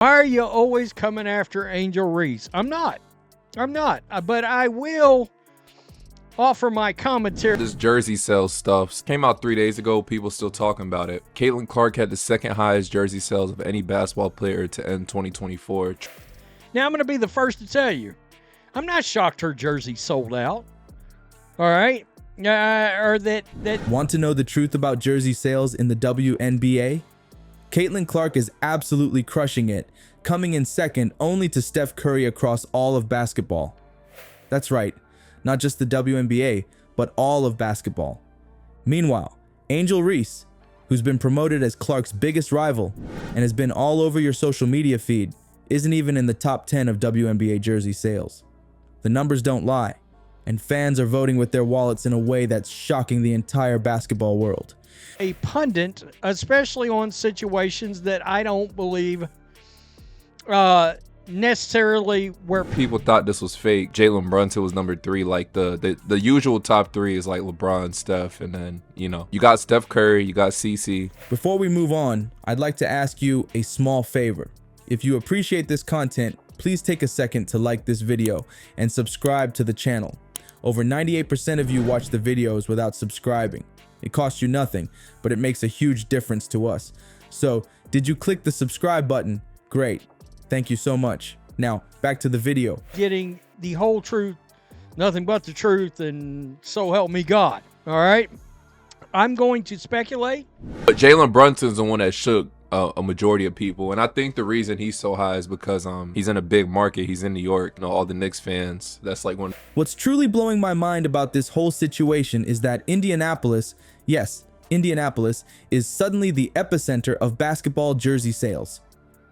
Why are you always coming after Angel Reese? I'm not. But I will offer my commentary. This jersey sales stuff came out 3 days ago. People still talking about it. Caitlin Clark had the second highest jersey sales of any basketball player to end 2024. Now, I'm going to be the first to tell you, I'm not shocked her jersey sold out. All right? Want to know the truth about jersey sales in the WNBA? Caitlin Clark is absolutely crushing it, coming in second only to Steph Curry across all of basketball. That's right, not just the WNBA, but all of basketball. Meanwhile, Angel Reese, who's been promoted as Clark's biggest rival and has been all over your social media feed, isn't even in the top 10 of WNBA jersey sales. The numbers don't lie, and fans are voting with their wallets in a way that's shocking the entire basketball world. A pundit, especially on situations that I don't believe necessarily where people thought this was fake. Jalen Brunson was number 3. Like the usual top 3 is like LeBron, Steph, and then you got Steph Curry, you got CC. Before we move on, I'd like to ask you a small favor. If you appreciate this content, please take a second to like this video and subscribe to the channel. Over 98% of you watch the videos without subscribing. It costs you nothing, but it makes a huge difference to us. So, did you click the subscribe button? Great. Thank you so much. Now, back to the video. Getting the whole truth, nothing but the truth, and so help me God. All right? I'm going to speculate. But Jalen Brunson's the one that shook a majority of people, and I think the reason he's so high is because he's in a big market. He's in New York. All the Knicks fans. That's like one. What's truly blowing my mind about this whole situation is that Indianapolis, yes, Indianapolis, is suddenly the epicenter of basketball jersey sales.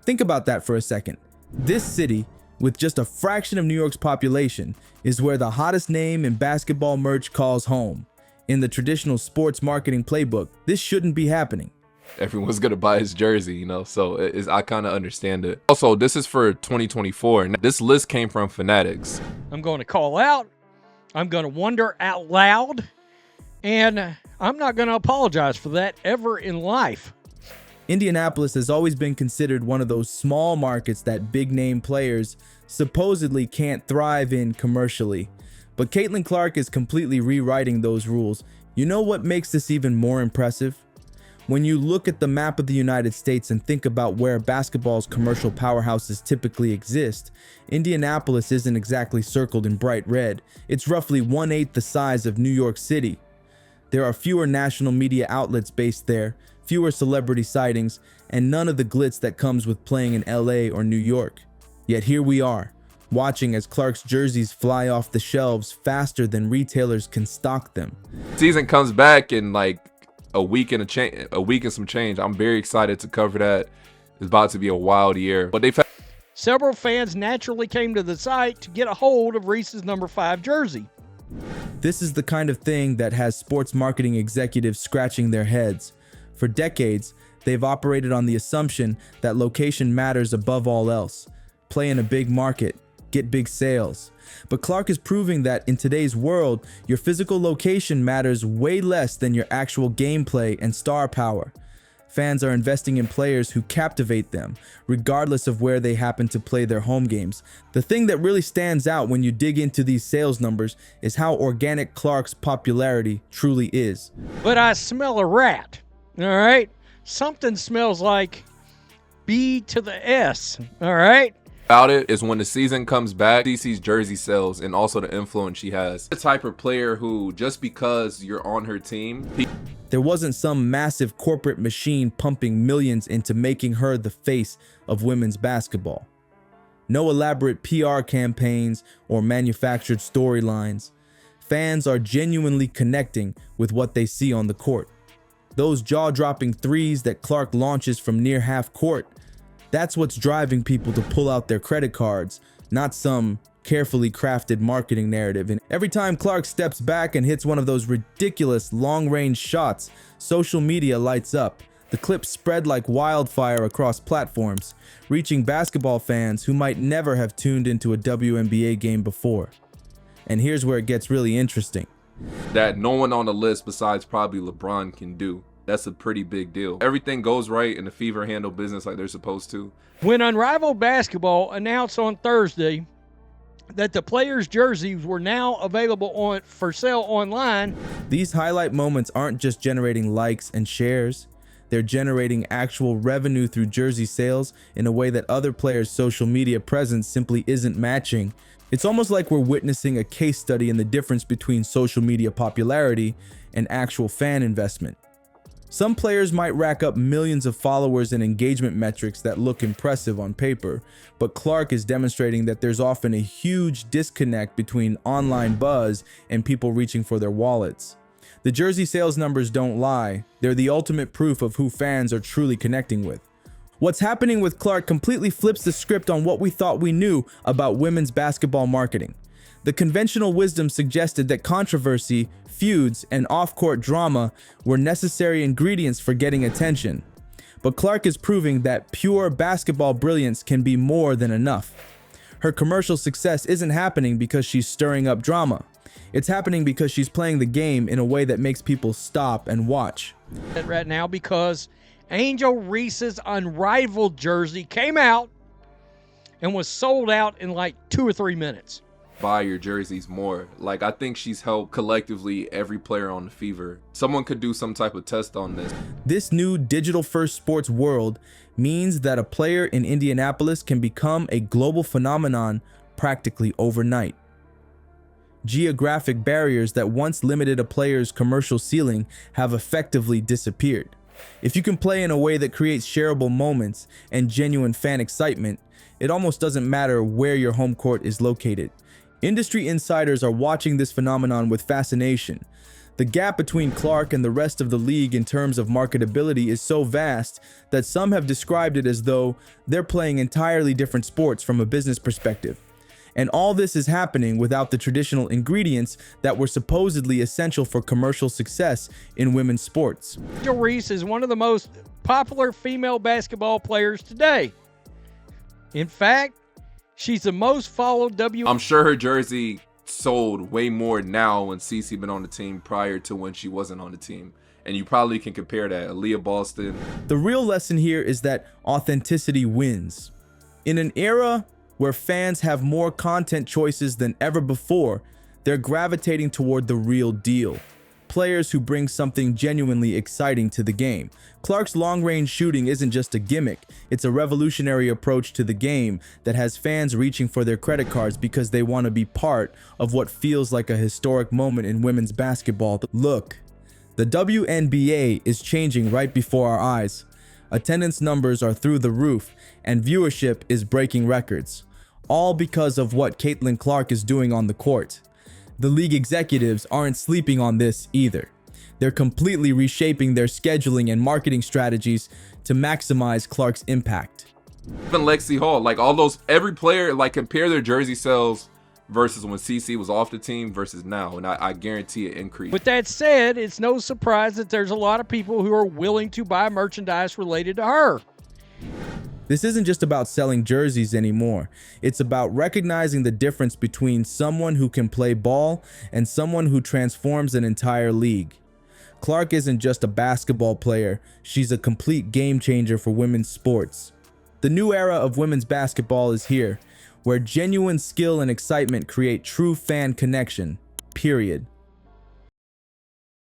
Think about that for a second. This city, with just a fraction of New York's population, is where the hottest name in basketball merch calls home. In the traditional sports marketing playbook, this shouldn't be happening. Everyone's gonna buy his jersey, so I kind of understand it. Also, this is for 2024, and this list came from Fanatics. I'm going to call out. I'm going to wonder out loud. And I'm not going to apologize for that ever in life. Indianapolis has always been considered one of those small markets that big name players supposedly can't thrive in commercially. But Caitlin Clark is completely rewriting those rules. You know what makes this even more impressive? When you look at the map of the United States and think about where basketball's commercial powerhouses typically exist, Indianapolis isn't exactly circled in bright red. It's roughly 1/8 the size of New York City. There are fewer national media outlets based there, fewer celebrity sightings, and none of the glitz that comes with playing in LA or New York. Yet here we are, watching as Clark's jerseys fly off the shelves faster than retailers can stock them. Season comes back in like a week and some change. I'm very excited to cover that. It's about to be a wild year. But several fans naturally came to the site to get a hold of Reese's number 5 jersey. This is the kind of thing that has sports marketing executives scratching their heads. For decades, they've operated on the assumption that location matters above all else. Play in a big market, get big sales. But Clark is proving that in today's world, your physical location matters way less than your actual gameplay and star power. Fans are investing in players who captivate them, regardless of where they happen to play their home games. The thing that really stands out when you dig into these sales numbers is how organic Clark's popularity truly is. But I smell a rat, all right? Something smells like B to the S, all right? About it is when the season comes back, DC's jersey sales and also the influence she has. The type of player who, just because you're on her team, there wasn't some massive corporate machine pumping millions into making her the face of women's basketball. No elaborate PR campaigns or manufactured storylines. Fans are genuinely connecting with what they see on the court. Those jaw-dropping threes that Clark launches from near half court, that's what's driving people to pull out their credit cards, not some carefully crafted marketing narrative. And every time Clark steps back and hits one of those ridiculous long-range shots, social media lights up. The clips spread like wildfire across platforms, reaching basketball fans who might never have tuned into a WNBA game before. And here's where it gets really interesting. That no one on the list besides probably LeBron can do. That's a pretty big deal. Everything goes right and the Fever handle business like they're supposed to. When Unrivaled Basketball announced on Thursday that the players' jerseys were now available for sale online, These highlight moments aren't just generating likes and shares. They're generating actual revenue through jersey sales in a way that other players' social media presence simply isn't matching. It's almost like we're witnessing a case study in the difference between social media popularity and actual fan investment. Some players might rack up millions of followers and engagement metrics that look impressive on paper, but Clark is demonstrating that there's often a huge disconnect between online buzz and people reaching for their wallets. The jersey sales numbers don't lie. They're the ultimate proof of who fans are truly connecting with. What's happening with Clark completely flips the script on what we thought we knew about women's basketball marketing. The conventional wisdom suggested that controversy, feuds, and off-court drama were necessary ingredients for getting attention. But Clark is proving that pure basketball brilliance can be more than enough. Her commercial success isn't happening because she's stirring up drama. It's happening because she's playing the game in a way that makes people stop and watch. right now because Angel Reese's Unrivaled jersey came out and was sold out in like 2 or 3 minutes. Buy your jerseys more. Like, I think she's helped collectively every player on the Fever. Someone could do some type of test on this. This new digital-first sports world means that a player in Indianapolis can become a global phenomenon practically overnight. Geographic barriers that once limited a player's commercial ceiling have effectively disappeared. If you can play in a way that creates shareable moments and genuine fan excitement, it almost doesn't matter where your home court is located. Industry insiders are watching this phenomenon with fascination. The gap between Clark and the rest of the league in terms of marketability is so vast that some have described it as though they're playing entirely different sports from a business perspective. And all this is happening without the traditional ingredients that were supposedly essential for commercial success in women's sports. Angel Reese is one of the most popular female basketball players today. In fact, she's the most followed I'm sure her jersey sold way more now when Cece been on the team prior to when she wasn't on the team. And you probably can compare that. Aaliyah Boston. The real lesson here is that authenticity wins. In an era where fans have more content choices than ever before, they're gravitating toward the real deal. Players who bring something genuinely exciting to the game. Clark's long-range shooting isn't just a gimmick, it's a revolutionary approach to the game that has fans reaching for their credit cards because they want to be part of what feels like a historic moment in women's basketball. Look, the WNBA is changing right before our eyes. Attendance numbers are through the roof, and viewership is breaking records. All because of what Caitlin Clark is doing on the court. The league executives aren't sleeping on this either. They're completely reshaping their scheduling and marketing strategies to maximize Clark's impact. Even Lexi Hall, like all those, every player, like compare their jersey sales versus when CC was off the team versus now, and I guarantee it increased. With that said, it's no surprise that there's a lot of people who are willing to buy merchandise related to her. This isn't just about selling jerseys anymore. It's about recognizing the difference between someone who can play ball and someone who transforms an entire league. Clark isn't just a basketball player, she's a complete game changer for women's sports. The new era of women's basketball is here, where genuine skill and excitement create true fan connection, period.